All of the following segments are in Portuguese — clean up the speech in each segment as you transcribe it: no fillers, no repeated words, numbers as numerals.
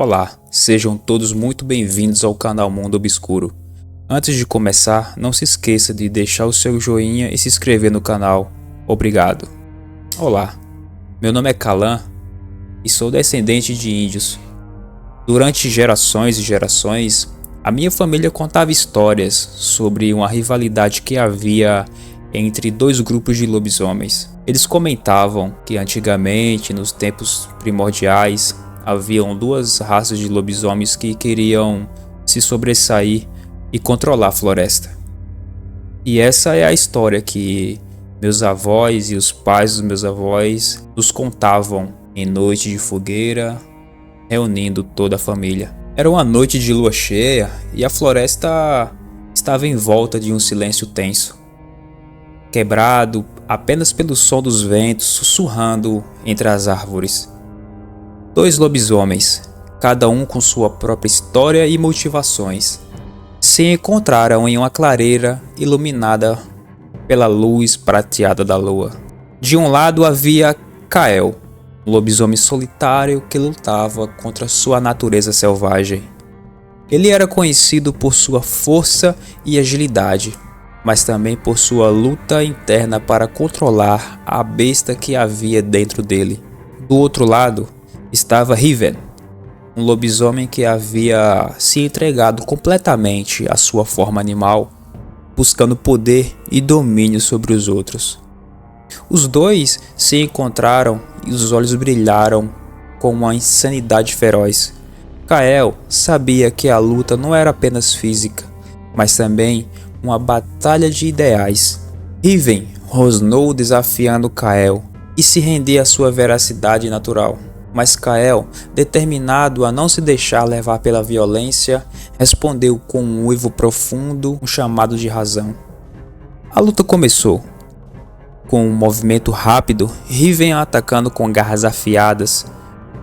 Olá, sejam todos muito bem-vindos ao canal Mundo Obscuro. Antes de começar, não se esqueça de deixar o seu joinha e se inscrever no canal. Obrigado. Olá, meu nome é Kalan e sou descendente de índios. Durante gerações e gerações, a minha família contava histórias sobre uma rivalidade que havia entre dois grupos de lobisomens. Eles comentavam que antigamente, nos tempos primordiais, haviam duas raças de lobisomens que queriam se sobressair e controlar a floresta. E essa é a história que meus avós e os pais dos meus avós nos contavam em noite de fogueira, reunindo toda a família. Era uma noite de lua cheia e a floresta estava em volta de um silêncio tenso, quebrado apenas pelo som dos ventos sussurrando entre as árvores. Dois lobisomens, cada um com sua própria história e motivações, se encontraram em uma clareira iluminada pela luz prateada da lua. De um lado havia Kael, um lobisomem solitário que lutava contra sua natureza selvagem. Ele era conhecido por sua força e agilidade, mas também por sua luta interna para controlar a besta que havia dentro dele. Do outro lado estava Riven, um lobisomem que havia se entregado completamente à sua forma animal, buscando poder e domínio sobre os outros. Os dois se encontraram e os olhos brilharam com uma insanidade feroz. Kael sabia que a luta não era apenas física, mas também uma batalha de ideais. Riven rosnou desafiando Kael e se rendia à sua veracidade natural. Mas Kael, determinado a não se deixar levar pela violência, respondeu com um uivo profundo, um chamado de razão. A luta começou. Com um movimento rápido, Riven atacando com garras afiadas,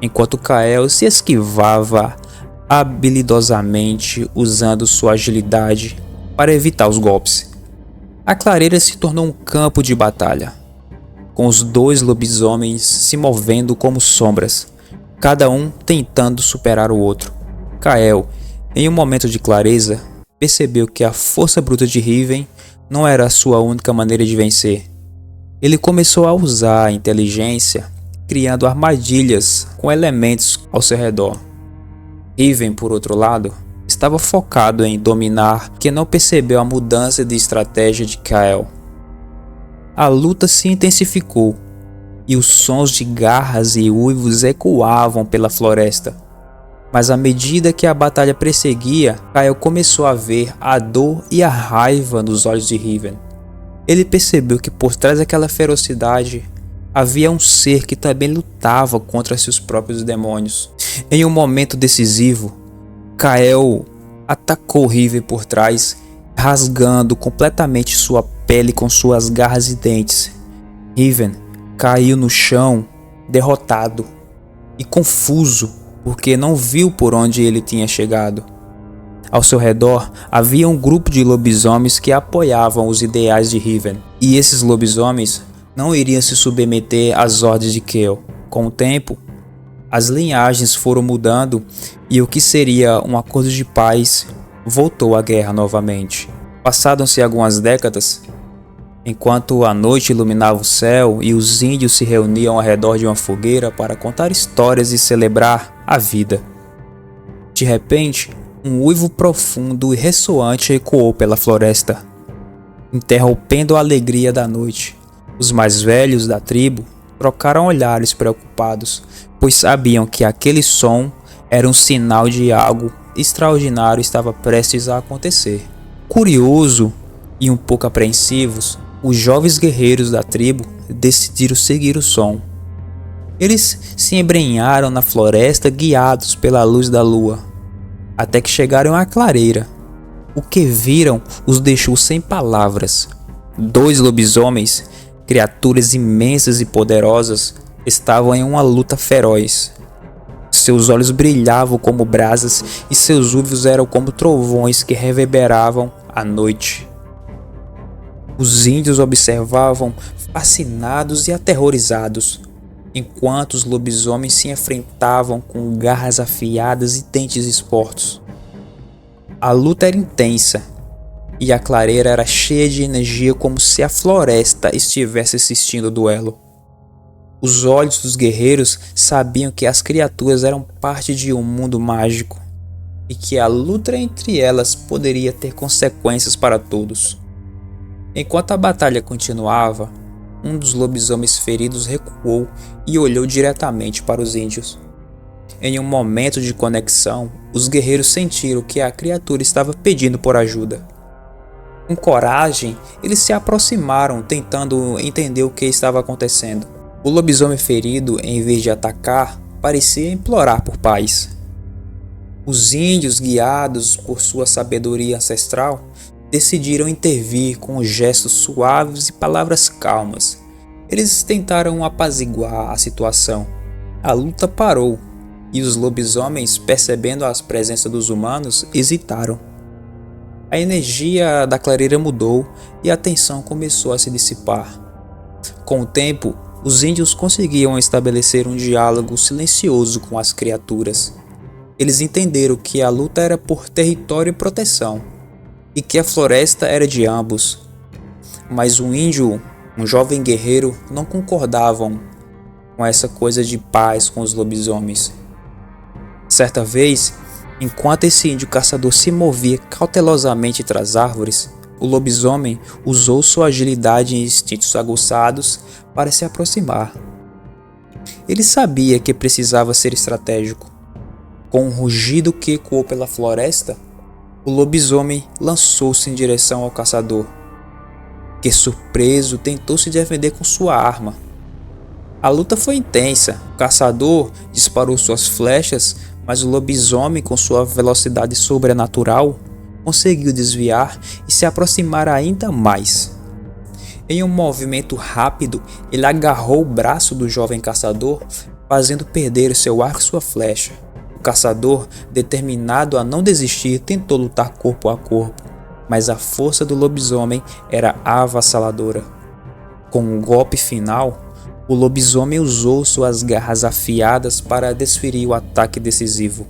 enquanto Kael se esquivava habilidosamente usando sua agilidade para evitar os golpes. A clareira se tornou um campo de batalha, com os dois lobisomens se movendo como sombras, cada um tentando superar o outro. Kael, em um momento de clareza, percebeu que a força bruta de Riven não era a sua única maneira de vencer. Ele começou a usar a inteligência, criando armadilhas com elementos ao seu redor. Riven, por outro lado, estava focado em dominar, que não percebeu a mudança de estratégia de Kael. A luta se intensificou e os sons de garras e uivos ecoavam pela floresta. Mas à medida que a batalha prosseguia, Kael começou a ver a dor e a raiva nos olhos de Riven. Ele percebeu que por trás daquela ferocidade havia um ser que também lutava contra seus próprios demônios. Em um momento decisivo, Kael atacou Riven por trás, rasgando completamente sua pele com suas garras e dentes. Riven caiu no chão, derrotado e confuso, porque não viu por onde ele tinha chegado. Ao seu redor havia um grupo de lobisomens que apoiavam os ideais de Riven, e esses lobisomens não iriam se submeter às ordens de Kael. Com o tempo, as linhagens foram mudando e o que seria um acordo de paz voltou à guerra novamente. Passaram-se algumas décadas, enquanto a noite iluminava o céu e os índios se reuniam ao redor de uma fogueira para contar histórias e celebrar a vida. De repente, um uivo profundo e ressoante ecoou pela floresta, interrompendo a alegria da noite. Os mais velhos da tribo trocaram olhares preocupados, pois sabiam que aquele som era um sinal de algo extraordinário estava prestes a acontecer. Curioso e um pouco apreensivos, os jovens guerreiros da tribo decidiram seguir o som. Eles se embrenharam na floresta guiados pela luz da lua, até que chegaram à clareira. O que viram os deixou sem palavras. Dois lobisomens, criaturas imensas e poderosas, estavam em uma luta feroz. Seus olhos brilhavam como brasas e seus uivos eram como trovões que reverberavam a noite. Os índios observavam fascinados e aterrorizados, enquanto os lobisomens se enfrentavam com garras afiadas e dentes expostos. A luta era intensa e a clareira era cheia de energia, como se a floresta estivesse assistindo o duelo. Os olhos dos guerreiros sabiam que as criaturas eram parte de um mundo mágico e que a luta entre elas poderia ter consequências para todos. Enquanto a batalha continuava, um dos lobisomens feridos recuou e olhou diretamente para os índios. Em um momento de conexão, os guerreiros sentiram que a criatura estava pedindo por ajuda. Com coragem, eles se aproximaram, tentando entender o que estava acontecendo. O lobisomem ferido, em vez de atacar, parecia implorar por paz. Os índios, guiados por sua sabedoria ancestral, decidiram intervir com gestos suaves e palavras calmas. Eles tentaram apaziguar a situação. A luta parou e os lobisomens, percebendo a presença dos humanos, hesitaram. A energia da clareira mudou e a tensão começou a se dissipar. Com o tempo, os índios conseguiam estabelecer um diálogo silencioso com as criaturas. Eles entenderam que a luta era por território e proteção, e que a floresta era de ambos. Mas um índio, um jovem guerreiro, não concordavam com essa coisa de paz com os lobisomens. Certa vez, enquanto esse índio caçador se movia cautelosamente entre as árvores, o lobisomem usou sua agilidade e instintos aguçados para se aproximar. Ele sabia que precisava ser estratégico. Com um rugido que ecoou pela floresta, o lobisomem lançou-se em direção ao caçador, que, surpreso, tentou se defender com sua arma. A luta foi intensa. O caçador disparou suas flechas, mas o lobisomem, com sua velocidade sobrenatural, conseguiu desviar e se aproximar ainda mais. Em um movimento rápido, ele agarrou o braço do jovem caçador, fazendo perder seu arco e sua flecha. O caçador, determinado a não desistir, tentou lutar corpo a corpo, mas a força do lobisomem era avassaladora. Com um golpe final, o lobisomem usou suas garras afiadas para desferir o ataque decisivo.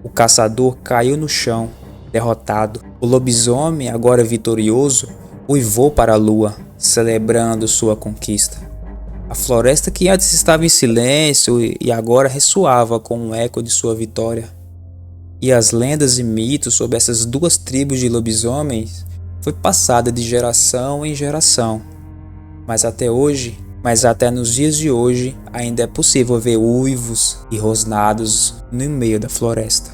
O caçador caiu no chão, derrotado. O lobisomem, agora vitorioso, uivou para a lua, celebrando sua conquista. A floresta, que antes estava em silêncio e agora ressoava com o eco de sua vitória. E as lendas e mitos sobre essas duas tribos de lobisomens foi passada de geração em geração. Mas até nos dias de hoje, ainda é possível ver uivos e rosnados no meio da floresta.